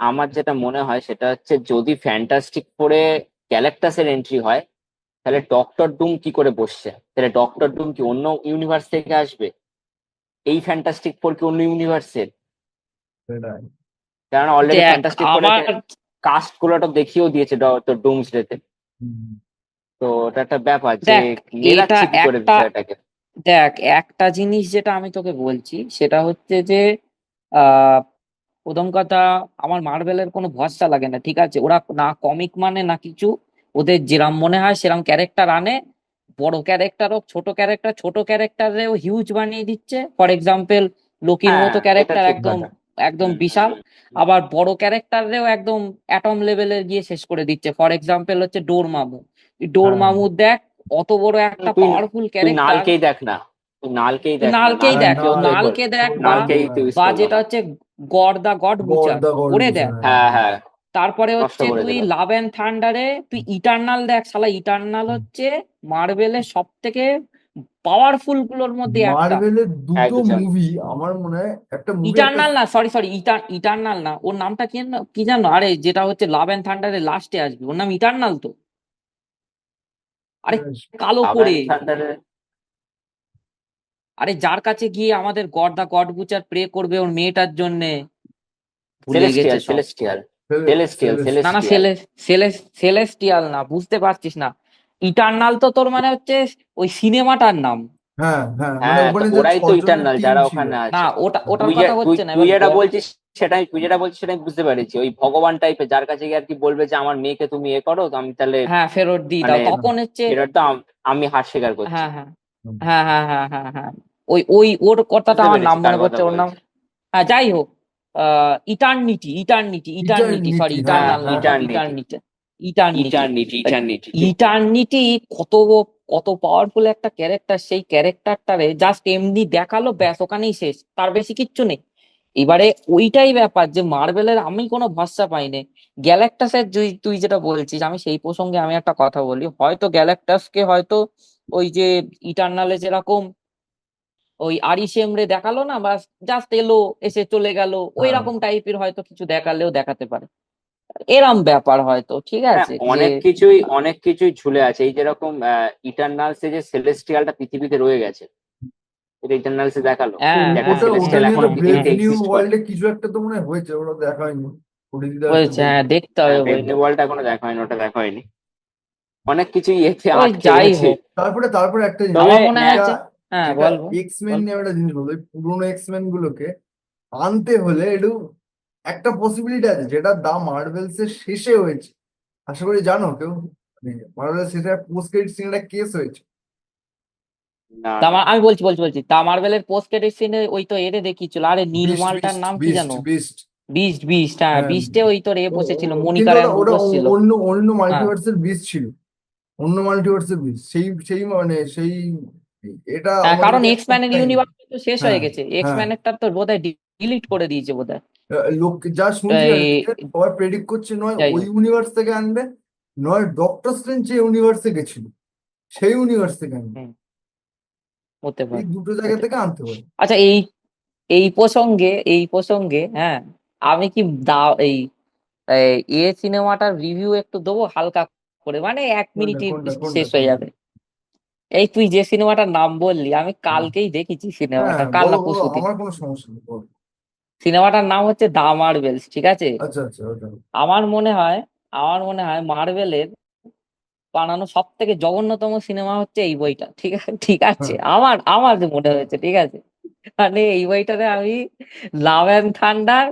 আমার যেটা মনে হয় সেটা হচ্ছে, যদি ফ্যান্টাস্টিক ফোরে গ্যালাক্টাসের এন্ট্রি হয়, তাহলে ডক্টর ডুম কি করে বসছে? তাহলে ডক্টর ডুম কি অন্য ইউনিভার্স থেকে আসবে? এই ফ্যান্টাস্টিক ফোর কি অন্য ইউনিভার্সের? সেটাই। কারণ অলরেডি দেখ ফ্যান্টাস্টিক ফোরে আমার কাস্ট গুলো তো দেখিয়েও দিয়েছে ডক্টর ডুমস ডেতে। হুম। তো ওটা একটা ব্যাপার যে দেখ এটা মেলাচ্ছে কি করে একটা বিষয়টাকে। দেখ একটা জিনিস যেটা আমি তোকে বলছি সেটা হচ্ছে যে আহ প্রথম কথা, আমার মার্বেলের কোনো ভরসা লাগে না, ঠিক আছে? ওরা না কমিক মানে না কিছু, ওদের যেরাম মনে হয় সেরাম ক্যারেক্টার আনে। বড় ক্যারেক্টার হোক ছোট ক্যারেক্টার, ছোট ক্যারেক্টারেও হিউজ বানিয়ে দিচ্ছে। ফর এক্সাম্পল লোকির হ্যাঁ, মতো এটা ক্যারেক্টার ঠিক একদম কথা। একদম হুম, হুম, বিশাল। হুম, হুম। আবার বড় ক্যারেক্টারেও একদম অ্যাটম লেভেলে গিয়ে শেষ করে দিচ্ছে। ফর এক্সাম্পল হচ্ছে ডোর মামু। ডোর হ্যাঁ, মামু দেখ, অত বড় একটা তুই পাওয়ারফুল তুই ক্যারেক্টার। নালকেই দেখ না। তুই নালকেই তুই দেখ না, নালকেই নালকে দেখ, কেউ তো এ করে, নালকে দেখ, বা নালকেই তো বা ইউজ করলো যেটা না। হচ্ছে গড দা গড বুচার, হ্যাঁ, ওরে হ্যাঁ, দেখ। হ্যাঁ, হ্যাঁ, তারপরে নষ্ট হচ্ছে করে তুই দিল। লাভ অ্যান্ড থান্ডারে তুই ইটার্নাল দেখ, শালা ইটার্নাল হচ্ছে মার্বেলের সব থেকে পাওয়ারফুল গুলোর মধ্যে একটা। মার্ভেলের দুটো একজন। মুভি আমার মনে হয়, একটা মুভি একটা ইটার্নাল না, সরি সরি, ইটার্নাল না, ওর নামটা কি কি জানো? আরে যেটা হচ্ছে লাভ অ্যান্ড থান্ডারের লাস্টে আসবে, ওর নাম ইটার্নাল তো। আরে কালো লাভ করে, অ্যান্ড থান্ডারের। আরে যার কাছে গিয়ে আমাদের গড দা গড বুচার প্রে করবে ওর মেয়েটার জন্যে, ভুলে গেছে সেলেস্টিয়াল, সব। সেলেস্টিয়াল, সেলেস্টিয়াল, না না, সেলেস্টিয়াল। সেলেস্টিয়াল না, বুঝতে পারছিস না। ইটার্নাল তো তোর মানে হচ্ছে ওই সিনেমাটার নাম। হ্যাঁ হ্যাঁ, মানে হ্যাঁ, তো ওখানে যে ওরাই তো ছজনের ইটারনাল টিম যারা ছিল। ওখানে না, আছে। ওটার তুই যে কথা তুই হচ্ছে না, তুই এবার যেটা বলছিস সেটাই বুঝতে পেরেছি, ওই ভগবান টাইপের যার কাছে গিয়ে আর কি বলবে যে আমার মেয়েকে তুমি এ করো, তো আমি তাহলে হ্যাঁ ফেরত দিয়ে মানে দাও, তখন হচ্ছে। ফেরত দাও, আমি হার স্বীকার করছি। হ্যাঁ হ্যাঁ হ্যাঁ হ্যাঁ হ্যাঁ হ্যাঁ হ্যাঁ, ওই ওই ওর কথাটা বুঝতে আমার নাম পেরেছি কার মনে কথা পড়ছে, ওর নাম। বলছি। হ্যাঁ যাই হোক, ইটার্নিটি, সরি, ইটারনিটি, হ্যাঁ হ্যাঁ, ইটার্নাল নয়, হ্যাঁ। Eternity, eternity, eternity. Eternity, eternity, ঠিক। ইটার্নিটি কত কত পাওয়ারফুল একটা ক্যারেক্টার, সেই ক্যারেক্টারটারে জাস্ট এমনি দেখালো, ব্যাস ওখানেই শেষ, তার বেশি কিচ্ছু নেই। এবারে ওইটাই ব্যাপার যে মার্বেলের আমি কোনো ভরসা পাইনি। গ্যালাক্টাসের তুই তুই যেটা বলছিস, আমি সেই প্রসঙ্গে আমি একটা কথা বলি, হয়তো গ্যালাক্টাসকে হয়তো ওই যে ইটার্নালে যেরকম ওই আরিসেমরে দেখালো না, বা জাস্ট এলো এসে চলে গেল, ওই হ্যাঁ, রকম টাইপের হয়তো কিছু দেখালেও দেখাতে পারে, এরম ব্যাপার হয়তো, ঠিক হ্যাঁ, আছে যে। অনেক কিছুই ঝুলে আছে, এই যেরকম ইটারনালসে যে সেলেস্টিয়ালটা পৃথিবীতে রয়ে গেছে, এটা ইটারনালসে দেখালো হ্যাঁ যে একটা হ্যাঁ ওটা ওটা হ্যাঁ সেলেস্টিয়াল নিয়ে এখনো তো হ্যাঁ ব্রেভ হ্যাঁ, পৃথিবীতে নিউ এক্সিস্ট করে। ওয়ার্ল্ডে কিছু একটা তো মনে হয় হয়েছে, ওটা দেখায়নি। পরিধিদা আসতে বলছে হ্যাঁ, বলছে। দেখতে হ্যাঁ, হবে ব্রেভ বইটা। নিউ ওয়ার্ল্ড এখনো দেখা হয়নি, ওটা দেখা হয়নি। অনেক কিছুই এতে ওই আটকে যাই গেছে। হোক, তারপরে একটা জিনিস, তবে আমার মনে এটা আছে। হ্যাঁ এটা বল বল এক্সম্যান বল। নিয়ে একটা জিনিস বলবো, এই পুরোনো এক্সম্যান গুলোকে আনতে হলে একটু একটা পসিবিলিটি আছে, যেটা দা মার্ভেলস এর শেষে হয়েছে। আশা করি জানো কেউ, মার্ভেল শেষে পোস্ট ক্রেডিট সিন একটা কেস হয়েছে। না, না। আমি বলছি দা মার্ভেলের পোস্ট ক্রেডিট সিনে ওই তো এরে দেখিয়েছিল, আরে নীল বিস্ট মালটার বিস্ট নাম কি বিস্ট জানো? বিস্ট বিস্ট, বিস্ট, হ্যাঁ হ্যাঁ। বিস্টে ওই তোর এ বসেছিল, মনিকা কিন্তু ওটা র্যাম্বো ওটা বসছিল। অন্য অন্য হ্যাঁ মাল্টিভার্সের বিস্ট ছিল। অন্য মাল্টিভার্সের বিস্ট, সেই সেই মানে সেই এটা হ্যাঁ, কারণ আমাদেরকে এক্স ম্যানের দেখায়নি। ইউনিভার্স তো শেষ হ্যাঁ হয়ে গেছে, এক্স হ্যাঁ। ম্যানেরটা তো বোধহয় ডিলিট করে দিয়েছে বোধহয়। লোক যা শুনছি আর কি, এই সবাই প্রেডিক্ট করছে নয় যাই ওই হোক, ইউনিভার্স থেকে আনবে, নয় ডক্টর স্ট্রেঞ্জ যে ইউনিভার্সে গেছিল সেই ইউনিভার্স থেকে আনবে। হুম, হতে এই পারে, দুটো জায়গা হতে থেকে পারে। আনতে পারে। আচ্ছা, এই প্রসঙ্গে হ্যাঁ, আমি কি এই এ সিনেমাটার রিভিউ একটু দেবো হালকা করে, মানে এক কোনটা মিনিটই কোনটা কোনটা শেষ হয়ে কোনটা? যাবে। এই তুই যে সিনেমাটার নাম বললি, আমি হুম। কালকেই দেখেছি হ্যাঁ, সিনেমাটা, কাল বলো না বলো, পরশুদিন। আমার কোনো সমস্যা নেই, বলো। সিনেমাটার নাম হচ্ছে দা মার্বেলস, ঠিক আছে? আচ্ছা আচ্ছা, ওটা। আমার মনে হয় আমার মনে হয় মার্বেলের বানানো সব থেকে জঘন্যতম সিনেমা হচ্ছে এই বইটা, ঠিক আছে? ঠিক আছে, হ্যাঁ। আমার আমার যে মনে হয়েছে, ঠিক আছে? মানে এই বইটাতে আমি লাভ অ্যান্ড থান্ডার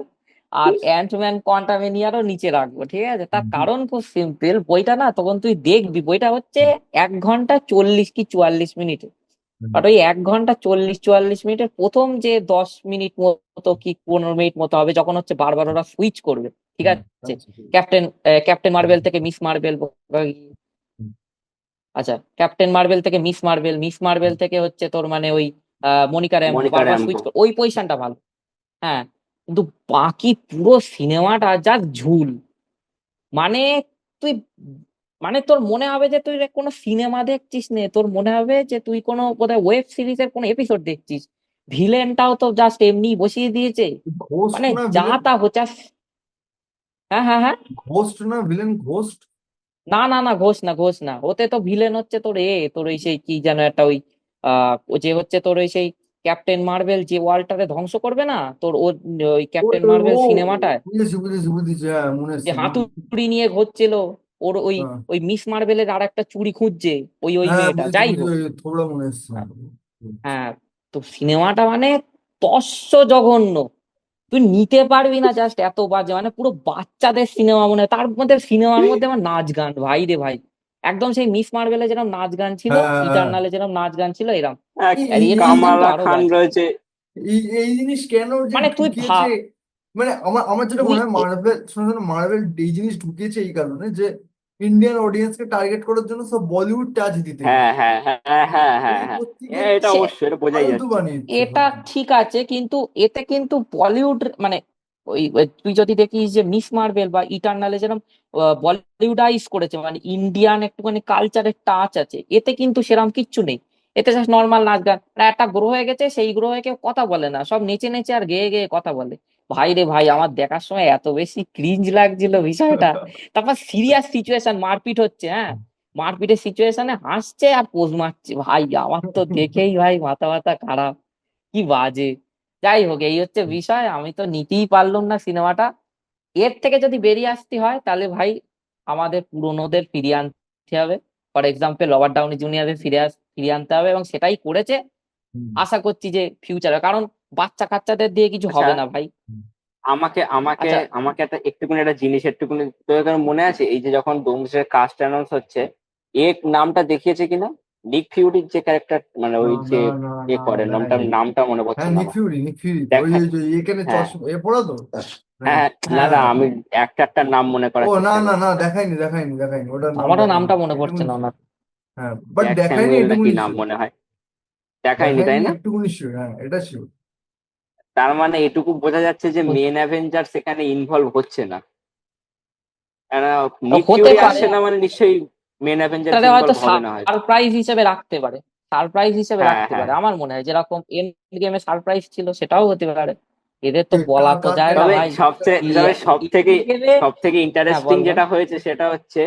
আর অ্যান্টম্যান কোয়ান্টামেনিয়ারও নিচে রাখবো, ঠিক আছে? তার হুম, কারণ খুব সিম্পল, বইটা না তখন তুই দেখবি, বইটা হচ্ছে হুম, 1 ঘন্টা 40 কি 44 মিনিট। হুম। বাট ওই 1 ঘন্টা 40 44 মিনিটের প্রথম যে 10 মিনিট মতো কি 15 মিনিট মতো হবে, যখন হচ্ছে বারবার ওরা সুইচ করবে, ঠিক হ্যাঁ, আছে? আচ্ছা, ঠিক ক্যাপ্টেন ক্যাপ্টেন আছে। মার্বেল থেকে মিস মার্বেল, হুম, আচ্ছা, ক্যাপ্টেন মার্বেল থেকে মিস মার্বেল, মিস মার্বেল হুম। থেকে হচ্ছে তোর মানে ওই মনিকা র্যাম্বো, মনিকা বারবার সুইচ র্যাম্বো। ওই পজিশনটা ভালো। হ্যাঁ, কিন্তু বাকি পুরো সিনেমাটা যা ঝুল, মানে তুই, মানে তোর মনে হবে যে তুই কোনো সিনেমা দেখছিস নে, তোর মনে হবে যে তুই কোনো বোধহয় ওয়েব সিরিজের কোনো এপিসোড দেখছিস। ভিলেনটাও তো জাস্ট এমনি বসিয়ে দিয়েছে, ঘোষ মানে মনে হয় যা villain। তা হচ্ছে। হ্যাঁ হ্যাঁ হ্যাঁ। ঘোস্ট না ভিলেন, ঘোস্ট। না না না, ঘোষ না, ঘোষ না, ওতে তো ভিলেন হচ্ছে তোর তোর ওই সেই কি যেন একটা ওই ও যে হচ্ছে তোর ওই সেই ক্যাপ্টেন মার্ভেল যে ওয়ার্ল্ডটাকে ধ্বংস করবে না তোর ওই ওই ক্যাপ্টেন ওই, মার্ভেল ও সিনেমাটায় বুঝেছি বুঝেছি বুঝেছি, হ্যাঁ মনে যে এসছে মনে এসছে। হাতুড়ি নিয়ে ঘুরছিল, ওর ওই হ্যাঁ ওই মিস মার্ভেলের আর একটা চুড়ি খুঁজছে, ওই হ্যাঁ মেয়েটা, বুঝেছি যাই বুঝেছি, হোক। ওই থোবড়া মনে এসছে। হ্যাঁ, তো সিনেমাটা মানে তস্য জঘন্য, তুই নিতে পারবি না, জাস্ট এত বাজে, মানে পুরো বাচ্চাদের সিনেমা মনে হয়। তার মধ্যে সিনেমার মধ্যে আমার নাচ গান, ভাই রে ভাই, একদম সেই মিস মার্ভেলে যেরকম নাচ গান ছিল, হ্যাঁ হ্যাঁ হ্যাঁ। ইটারনালে যেরকম নাচ গান ছিল, এরকম। এই আর এই এর এই নাচ গান তো কামালা আরো খান বাজে। রয়েছে। এই এই জিনিস কেন যে মানে তুই ঢুকিয়েছে, মানে আমার আমার যেটা তুই মনে হয় মার্ভেল, শোনো শোনো, মার্ভেল এই জিনিস ঢুকিয়েছে এই কারণে যে ইন্ডিয়ান অডিয়েন্সকে টার্গেট করার জন্য সব বলিউড টাচ দিতে হ্যাঁ গেছে। হ্যাঁ হ্যাঁ হ্যাঁ হ্যাঁ এই হ্যাঁ, প্রত্যেকের এটা সে অবশ্যই, এটা বোঝাই ফালতু যাচ্ছে। বানিয়ে দিচ্ছে এটা ফালতু। ঠিক আছে, কিন্তু এতে কিন্তু বলিউড মানে ওই তুই যদি দেখিস যে মিস মার্ভেল বা ইটারনালে যেরকম বলিউডাইজ করেছে, মানে ইন্ডিয়ান একটুখানি কালচারের টাচ আছে, এতে কিন্তু সেরকম কিচ্ছু নেই। এতে জাস্ট নর্মাল নাচ গান, মানে একটা গ্রহে গেছে, সেই গ্রহে কেউ কথা বলে না, সব নেচে নেচে আর গেয়ে গেয়ে কথা বলে। ভাই রে ভাই, আমার দেখার সময় এত বেশি ক্রিঞ্জ লাগছিল বিষয়টা। তারপর সিরিয়াস সিচুয়েশন, মারপিট হচ্ছে, হ্যাঁ, মারপিটের সিচুয়েশনে হাসছে আর পোজ মারছে, ভাই আমার তো দেখেই ভাই মাথা মাথা খারাপ, কি বাজে। যাই হোক, এই হচ্ছে বিষয়, আমি তো নিতেই পারলাম না সিনেমাটা। এর থেকে যদি বেরিয়ে আসতে হয় তাহলে ভাই আমাদের পুরোনোদের ফিরিয়ে আনতে হবে। ফর এক্সাম্পল রবার্ট ডাউনি জুনিয়রের ফিরিয়ে আনতে হবে, এবং সেটাই করেছে। হুম। আশা করছি যে ফিউচারে, কারণ বাচ্চা কাচ্চাদের দিয়ে কিছু আচ্ছা, হবে না ভাই। আমাকে আমাকে আচ্ছা, আমাকে একটা একটুখানি একটা জিনিস একটুখানি তোর কারণ মনে আছে, এই যে যখন ডোমসডে কাস্ট অ্যানাউন্স হচ্ছে, এক নামটা দেখিয়েছে কিনা, নিক ফিউরির যে ক্যারেক্টার, মানে না ওই যে না না এ না, করে নামটা দেখায়নি। নামটা মনে পড়ছে হ্যাঁ না নিক আমার। ফিউরি, নিক ফিউরি তো ওই দেখা, যে এখানে হ্যাঁ চশমা এ পড়া তো। হ্যাঁ হ্যাঁ, না না, হ্যাঁ। আমি একটা নাম মনে ও করার না চেষ্টা না না, করছি। দেখায়নি দেখায়নি দেখায়নি, ওটার নাম আমারও দেখায়নি, নামটা মনে পড়ছে এটুকুনি না sure। ওনার। হ্যাঁ বাট জ্যাক দেখায়নি স্যামুয়েল নাকি এটুকুনি নাম শিওর। মনে হয়, দেখায়নি তাই দেখায়নি না? একটুকুনি শিওর, হ্যাঁ এটা শিওর। তার মানে এটুকু বোঝা যাচ্ছে যে মেন অ্যাভেঞ্জার সেখানে ইনভলভ হচ্ছে না। কেন, নিক হতে ফিউরি পারে, আসছে না মানে নিশ্চয়ই মেন অ্যাভেঞ্জার্স তাহলে হয়তো ইনভলভ হবে না হয়তো। সারপ্রাইজ হিসেবে রাখতে পারে, সারপ্রাইজ হিসেবে হ্যাঁ রাখতে হ্যাঁ। পারে, আমার মনে হয় যেরকম এন্ড গেমে সারপ্রাইজ ছিল, সেটাও হতে পারে। এদের তো কে বলা কার তো কার যায় না তবে ভাই। ক্যারেক্টার? সব থেকে এন্ড গেমে, সব থেকে হ্যাঁ ইন্টারেস্টিং বল বল। যেটা হয়েছে সেটা হচ্ছে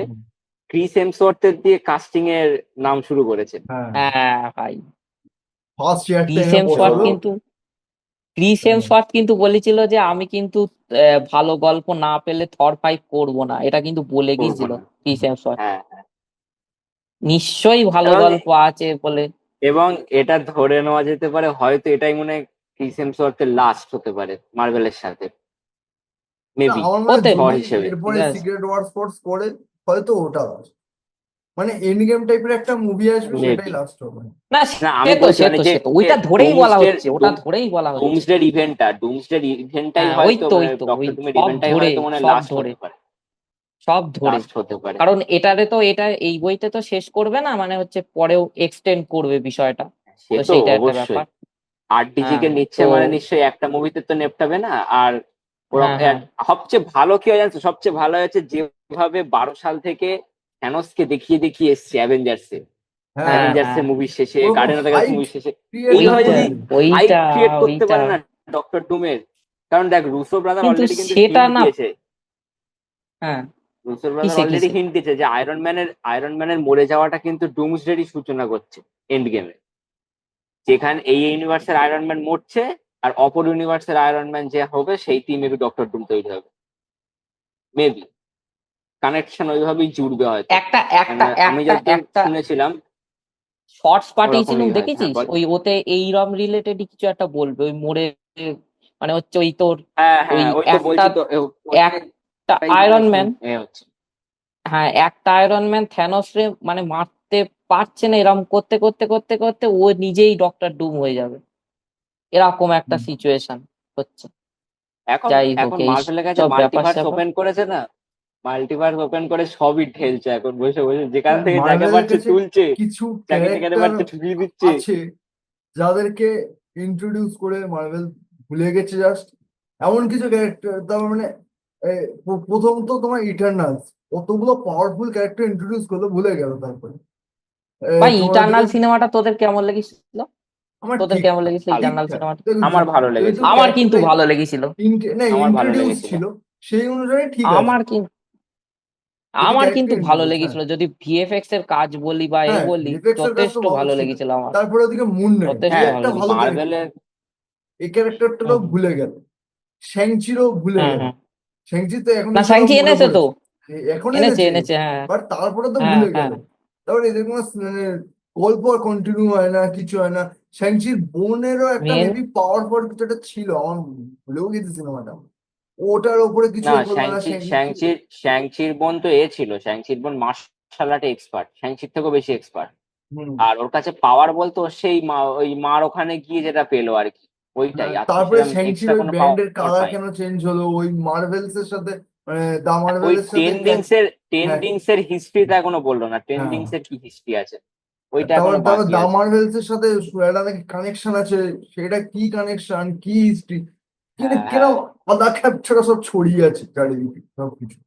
ক্রিস হেমসওয়ার্থের দিয়ে কাস্টিং এর নাম শুরু করেছে। হ্যাঁ হ্যাঁ ভাই, ফার্স্ট চেয়ারটা ক্রিস এনে হেমসওয়ার্থ বসালো। কিন্তু ক্রিস হ্যাঁ হেমসওয়ার্থ কিন্তু বলেছিল যে আমি কিন্তু ভালো গল্প না পেলে থর 5 করবো না, এটা কিন্তু বলে করবো গিয়েছিল না। Chris Hemsworth. হ্যাঁ, নিশ্চয়ই ভালো এবং গল্প আছে বলে। এবং এটা ধরে নেওয়া যেতে পারে হয়তো এটাই মনে হয় ক্রিস হেমসওয়ার্থের লাস্ট হতে পারে মার্ভেলের সাথে, না, মেবি, আমার মনে হয় হতে থর যদি পারে, হিসেবে। ঠিক এরপরে আছে। সিক্রেট ওয়ার্স ফোর্স করে হয়তো ওটা হবে। মানে এন্ড গেম টাইপের একটা মুভি আসবে, সেটাই মেবি। লাস্ট হবে। না, না, সে আমি তো বলছি সে মানে তো যে সে তো ওইটা ধরেই বলা ডোমসডের হচ্ছে, ওটা ধরেই বলা হচ্ছে। ডোমসডের ইভেন্টটাই হ্যাঁ, ওই হয়তো তো মানে ওই তো ওই ডক্টর ডুমের সব ইভেন্টটাই ধরে, হয়তো মানে সব লাস্ট ধরে, হতে পারে। সব ধরে। লাস্ট হতে পারে। কারণ এটারে তো এই বইতে তো শেষ করবে না, মানে হচ্ছে পরেও এক্সটেন্ড করবে বিষয়টা, সে তো তো সেইটা একটা অবশ্যই, ব্যাপার। RDG হ্যাঁ, কে তো নিচ্ছে মানে নিশ্চয়ই একটা মুভিতে তো নেপটাবে না। আর ওরা হ্যাঁ হ্যাঁ সবচেয়ে ভালো কি হয় জানতো, সবচেয়ে ভালো হয়েছে যেভাবে 12 সাল থেকে থ্যানোসকে দেখিয়ে দেখিয়ে এসছে অ্যাভেঞ্জার্স এ, হ্যাঁ হ্যাঁ অ্যাভেঞ্জার্স হ্যাঁ, এর মুভির শেষে, ওরকম guardian of the Galaxy hype মুভির শেষে ক্রিয়েট না এইভাবে ওইটা যদি করলে। হাইপ ওইটা ক্রিয়েট করতে ওইটা পারে না ডক্টর ডুমের। কারণ দেখ, রুসো ব্রাদার কিন্তু অলরেডি কিন্তু সেটা হিন্ট না। দিয়েছে, হ্যাঁ, রুসো ব্রাদার কিসে অলরেডি কিসে। হিন্ট দিয়েছে যে আয়রন ম্যানের মরে যাওয়াটা কিন্তু ডুমসডেরই সূচনা করছে এন্ড গেমে, যেখানে এই ইউনিভার্সের আয়রন ম্যান মরছে আর অপর ইউনিভার্সের আয়রন ম্যান যে হবে সেইটি মেবি ডক্টর ডুম তৈরি হবে, মেবি কানেকশন ওইভাবেই জুড়বে হয়তো। একটা মানে একটা আমি একটা যতদূর একটা শুনেছিলাম শর্টস পাঠিয়েছিলাম, ওরকমই হয়। হ্যাঁ দেখেছিস? বল। ওতে এইরম রিলেটেডই কিছু একটা বলবে, ওই মোড়ে, মানে হচ্ছে ওই তোর হ্যাঁ ওই হ্যাঁ, ওই তো একটা বলছি তো, ওতে একটা ওটাই মানে আয়রন ম্যান, হচ্ছে। হ্যাঁ একটা আয়রন ম্যান থ্যানোস রে মানে মারতে পারছে না, এরকম করতে করতে করতে করতে ও নিজেই ডক্টর ডুম হয়ে যাবে, এরকম একটা সিচুয়েশন হচ্ছে। এখন যাই হোক, এখন এই মার্ভেলের কাছে সব ব্যাপার মাল্টিভার্স স্যাপার। ওপেন করেছে না, মাল্টিভার্স ওপেন করে সবই ঢেলছে এখন বসে বসে, যেখান থেকে যাকে মার্ভেলের পারছে কাছে তুলছে, কিছু যাকে যেখানে ক্যারেক্টার পারছে ঢুকিয়ে দিচ্ছে। আছে যাদেরকে ইন্ট্রোডিউস করে মার্ভেল ভুলে গেছে জাস্ট। এমন কিছু ক্যারেক্টার, তার মানে প্রথম তো তোমার ইটারনালস কতগুলো পাওয়ারফুল ক্যারেক্টার ইন্ট্রোডিউস করলো, ভুলে গেল তারপরে। ভাই, তোমার ইটারনাল ওদিকে সিনেমাটা তোদের কেমন লেগেছিল? আমার তোদের কেমন ঠিকঠাক লেগেছিল ইটারনাল ঠিকঠাক সিনেমাটা? দেখো, আমার ভালো যেহেতু লেগেছিল, আমার কিন্তু ক্যারেক্টারটা ভালো লেগেছিল। না আমার ভালো ইন্ট্রোডিউস লেগেছিল। ছিল, সেই অনুযায়ী ঠিক আছে আমার কিন্তু যদি আমার ক্যারেক্টার কিন্তু ভালো ইন্ট্রোডিউস। হ্যাঁ লেগেছিল, যদি ভিএফএক্স এর কাজ বলি বা এ হ্যাঁ, বলি, ভিএফএক্স এর কাজ তো যথেষ্ট ভালো ভালো ছিল। লেগেছিল আমার, তারপরে ওদিকে মুন নাইট, এই যথেষ্ট হ্যাঁ, ভালো একটা লেগেছিল। ভালো ক্যারেক্টার, মার্বেলের এই ক্যারেক্টারটাও হুম হুম ভুলে গেল। শ্যাংচিরও ভুলে হুম গেল। হুম। শ্যাংচি তো এখন না, এসে আবার শ্যাংচি মনে এনেছে তো, পড়েছে, এখন এনেছে এনেছে, এনেছে, হ্যাঁ বাট তারপরে তো হ্যাঁ ভুলে গেল। হ্যাঁ। তারপরে এদের কোনো মানে গল্প কন্টিনিউ হয় না, কিছু হয় না। শ্যাংচির বোনেরও একটা মেন মেবি পাওয়ার কিছু একটা ছিল, আমার ভুলেও গেছি সিনেমাটা। ওটার ওপরে কিছু না, এ করলো না শ্যাংচি। শ্যাংচির বোন তো ছিল, শ্যাংচির বোন মার্শাল আর্টে এক্সপার্ট, শ্যাংচির থেকেও বেশি এক্সপার্ট। হুম। আর ওর কাছে পাওয়ার বলতো সেই ওই মার ওখানে গিয়ে যেটা পেলো আর কি, ওইটাই, হ্যাঁ, আর তো তারপরে সেরকম শ্যাংচির এক্সট্রা ওই কোনো ব্যান্ডের পাওয়ার কালার পাই। কেন চেঞ্জ হলো, ওই মার্ভেলস এর সাথে, মানে দা ওই মার্ভেলের সাথে টেন রিংসের হ্যাঁ হিস্ট্রিটা এখনো বললো না, টেন হ্যাঁ। রিংসের কি হিস্ট্রি আছে, ওইটা তারপর এখনো তারপর বাকি দা আছে। মার্ভেলস এর সাথে একটা নাকি কানেকশন আছে, সেটা কি কানেকশন, কি হিস্ট্রি, হ্যাঁ কেন হ্যাঁ। আদা খ্যাপছাড়া সব ছড়িয়ে আছে চারিদিকে সবকিছু।